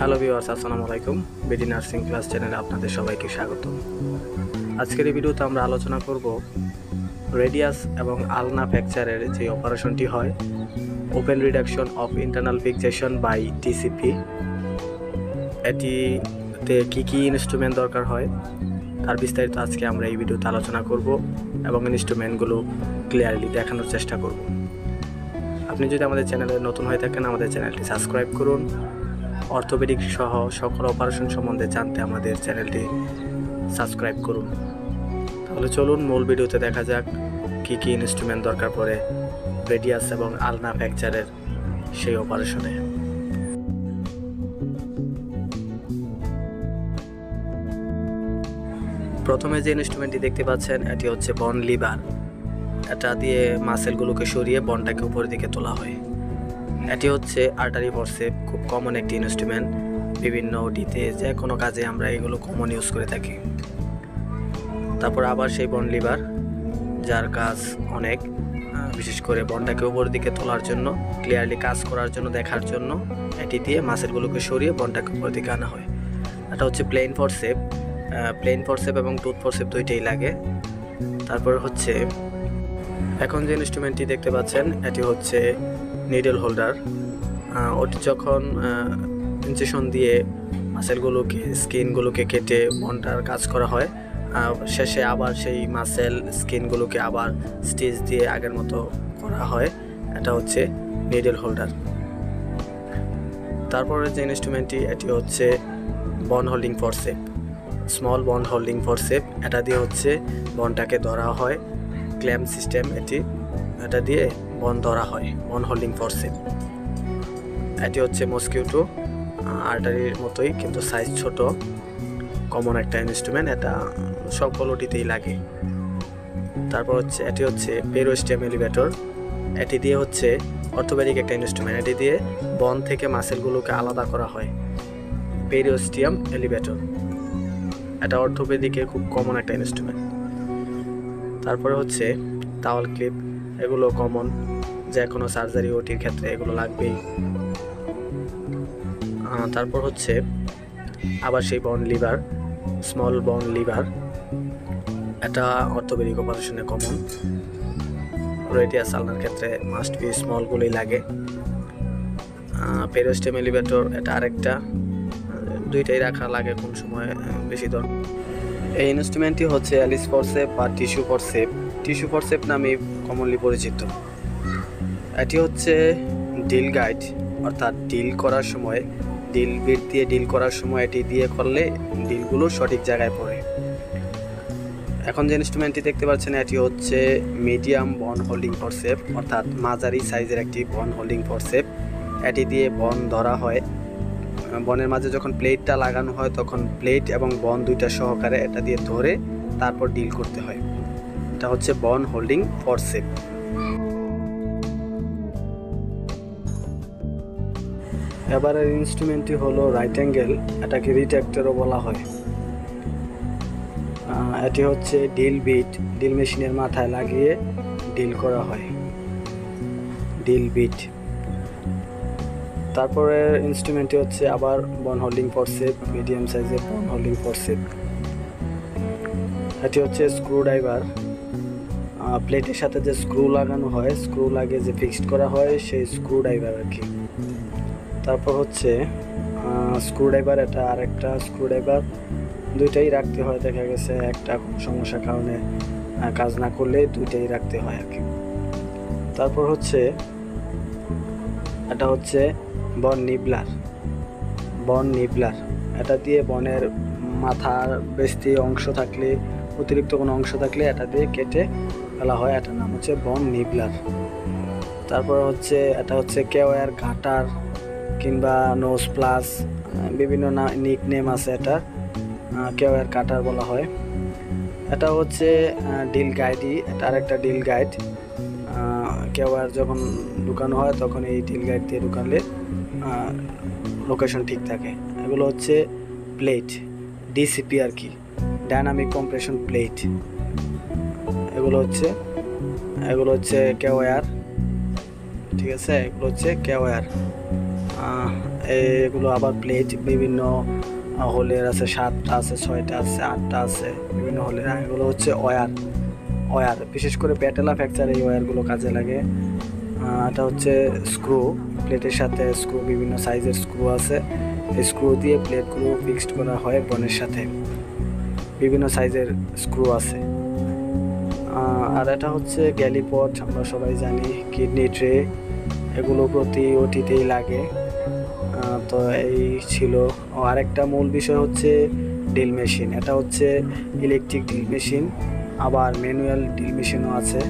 Hello viewers, আসসালামু আলাইকুম। BD nursing class চ্যানেলে আপনাদের সবাইকে স্বাগত। আজকের এই ভিডিওতে আমরা আলোচনা করব রেডিয়াস এবং আলনা ফ্র্যাকচারের যে অপারেশনটি হয়, open reduction of internal fixation by TCP. এটিতে কী ইনস্ট্রুমেন্ট দরকার হয় তার বিস্তারিত আজকে আমরা এই ভিডিওতে আলোচনা করব এবং ইনস্ট্রুমেন্টগুলো ক্লিয়ারলি দেখানোর চেষ্টা করব। আপনি যদি আমাদের চ্যানেলে নতুন হয়ে থাকেন, আমাদের চ্যানেলটি সাবস্ক্রাইব করুন। অর্থোপেডিক সহ সকল অপারেশন সম্বন্ধে জানতে আমাদের চ্যানেলটি সাবস্ক্রাইব করুন। তাহলে চলুন মূল ভিডিওতে দেখা যাক কী ইনস্ট্রুমেন্ট দরকার পড়ে রেডিয়াস এবং আলনা ফ্র্যাকচারের সেই অপারেশনে। প্রথমে যে ইনস্ট্রুমেন্টটি দেখতে পাচ্ছেন এটি হচ্ছে বন লিভার। এটা দিয়ে মাসেলগুলোকে সরিয়ে বনটাকে উপরের দিকে তোলা হয়। এটি হচ্ছে আর্টারি ফরসেপ, খুব কমন একটি ইনস্ট্রুমেন্ট। বিভিন্ন ওটিতে যে কোনো কাজে আমরা এগুলো কমন ইউজ করে থাকি। তারপর আবার সেই বন লিভার, যার কাজ অনেক, বিশেষ করে বনটাকে উপরের দিকে তোলার জন্য, ক্লিয়ারলি কাজ করার জন্য, দেখার জন্য এটি দিয়ে মাসেলগুলোকে সরিয়ে বনটাকে উপরের দিকে আনা হয়। এটা হচ্ছে প্লেন ফরসেপ এবং টুথ ফরসেপ দুইটাই লাগে। তারপর হচ্ছে এখন যে ইনস্ট্রুমেন্টটি দেখতে পাচ্ছেন এটি হচ্ছে নিডল হোল্ডার। ওটি যখন ইনজেকশন দিয়ে মাসেলগুলোকে, স্কিনগুলোকে কেটে বনটার কাজ করা হয়, শেষে আবার সেই মাসেল স্কিনগুলোকে আবার স্টিচ দিয়ে আগের মতো করা হয়। এটা হচ্ছে নিডল হোল্ডার। তারপরে যে ইনস্ট্রুমেন্টটি এটি হচ্ছে বন হোল্ডিং ফরসেপ, স্মল বন হোল্ডিং ফরসেপ। এটা দিয়ে হচ্ছে বনটাকে ধরা হয়, ক্ল্যাম্প সিস্টেম। এটা দিয়ে বন ধরা হয়, বন হোল্ডিং ফরসেপ। এটি হচ্ছে মস্কিউটো, আর্টারির মতোই কিন্তু সাইজ ছোট, কমন একটা ইনস্ট্রুমেন্ট। এটা সকল ওটিতেই লাগে। তারপর হচ্ছে এটি হচ্ছে পেরোস্টেম এলিভেটর। এটি দিয়ে হচ্ছে অর্থোপেডিক একটা ইনস্ট্রুমেন্ট। এটি দিয়ে বন থেকে মাসেলগুলোকে আলাদা করা হয়, পেরিওস্টিয়াম এলিভেটর। এটা অর্থোপেডিকে খুব কমন একটা ইনস্ট্রুমেন্ট। তারপরে হচ্ছে টাওয়াল ক্লিপ, এগুলো কমন, যে কোনো সার্জারি ওটির ক্ষেত্রে এগুলো লাগবেই। তারপর হচ্ছে আবার সেই বন লিভার, স্মল বন লিভার। এটা অর্থোপেডিক অপারেশনে কমন। রেডিয়াস আলনার ক্ষেত্রে মাস্ট বি স্মলগুলোই লাগে। পেরিওস্টেম এলিভেটর এটা আরেকটা, দুইটাই রাখা লাগে কোন সময় বেশি দরকার। এই ইনস্ট্রুমেন্টটি হচ্ছে অ্যালিস ফরসেপ বা টিস্যু ফরসেপ নামে কমনলি পরিচিত। এটি হচ্ছে ডিল গাইড, অর্থাৎ ডিল করার সময়, ডিল বিট দিয়ে ডিল করার সময় এটি দিয়ে করলে ডিলগুলো সঠিক জায়গায় পড়ে। এখন যে ইনস্ট্রুমেন্টটি দেখতে পাচ্ছেন এটি হচ্ছে মিডিয়াম বন হোল্ডিং ফরসেপ, অর্থাৎ মাঝারি সাইজের একটি বন হোল্ডিং ফরসেপ। এটি দিয়ে বন ধরা হয়। বনের মাঝে যখন প্লেটটা লাগানো হয় তখন প্লেট এবং বন দুইটা সহকারে এটা দিয়ে ধরে তারপর ডিল করতে হয়। এটা হচ্ছে বন হোল্ডিং ফরসেপ। এবারের ইনস্ট্রুমেন্টটি হলো রাইট অ্যাঙ্গেল, এটাকে রিট্রাক্টরও বলা হয়। এটি হচ্ছে ডিল বিট, ডিল মেশিনের মাথায় লাগিয়ে ডিল করা হয়, ডিল বিট। তারপরে ইনস্ট্রুমেন্টটি হচ্ছে আবার বন হোল্ডিং ফরসেপ, মিডিয়াম সাইজের বন হোল্ডিং ফরসেপ। এটি হচ্ছে স্ক্রু ড্রাইভার। প্লেটের সাথে যে স্ক্রু লাগানো হয়, স্ক্রু লাগিয়ে যে ফিক্সড করা হয়, সেই স্ক্রু ড্রাইভার আর কি। তারপর হচ্ছে স্ক্রু ড্রাইভার, এটা আরেকটা স্ক্রু ড্রাইভার। দুইটাই রাখতে হয়, দেখা গেছে একটা সমস্যার কারণে কাজ না করলে দুইটাই রাখতে হয় আর কি। তারপর হচ্ছে এটা হচ্ছে বন নিবলার। এটা দিয়ে বনের মাথার বেশি অংশ থাকলে, অতিরিক্ত কোনো অংশ থাকলে এটা দিয়ে কেটে ফেলা হয়। এটার নাম হচ্ছে বন নিবলার। তারপর হচ্ছে এটা হচ্ছে কেওয়ার কাটার কিংবা নোজ প্লাস, বিভিন্ন নিক নেম আছে। এটা কেওয়ার কাটার বলা হয়। এটা হচ্ছে ডিল গাইডই, এটা আরেকটা ডিল গাইড। কেওয়ার যখন ঢুকানো হয় তখন এই ডিল গাইড দিয়ে ঢুকালে লোকেশন ঠিক থাকে। এগুলো হচ্ছে প্লেট, ডিসিপি আর কি, ডাইনামিক কম্প্রেশন প্লেট। এগুলো হচ্ছে কেওয়ার, ঠিক আছে। এগুলো হচ্ছে কেওয়ার। এগুলো আবার প্লেট বিভিন্ন হোলের আছে, 7টা আছে, 6টা আছে, 8টা আছে বিভিন্ন হোলের। এগুলো হচ্ছে ওয়্যার, বিশেষ করে প্যাটেলা ফ্র্যাকচার এই ওয়্যারগুলো কাজে লাগে। এটা হচ্ছে স্ক্রু, প্লেটের সাথে স্ক্রু, বিভিন্ন সাইজের স্ক্রু আছে। এই স্ক্রু দিয়ে প্লেটগুলো ফিক্সড করা হয় বনের সাথে, বিভিন্ন সাইজের স্ক্রু আছে। আর এটা হচ্ছে গ্যালিপট, আমরা সবাই জানি, কিডনি ট্রে, এগুলো প্রতি ওটিতেই লাগে। তো এই ছিল। আরেকটা মূল বিষয় হচ্ছে ড্রিল মেশিন। এটা হচ্ছে ইলেকট্রিক ড্রিল মেশিন, আবার ম্যানুয়াল ড্রিল মেশিনও আছে।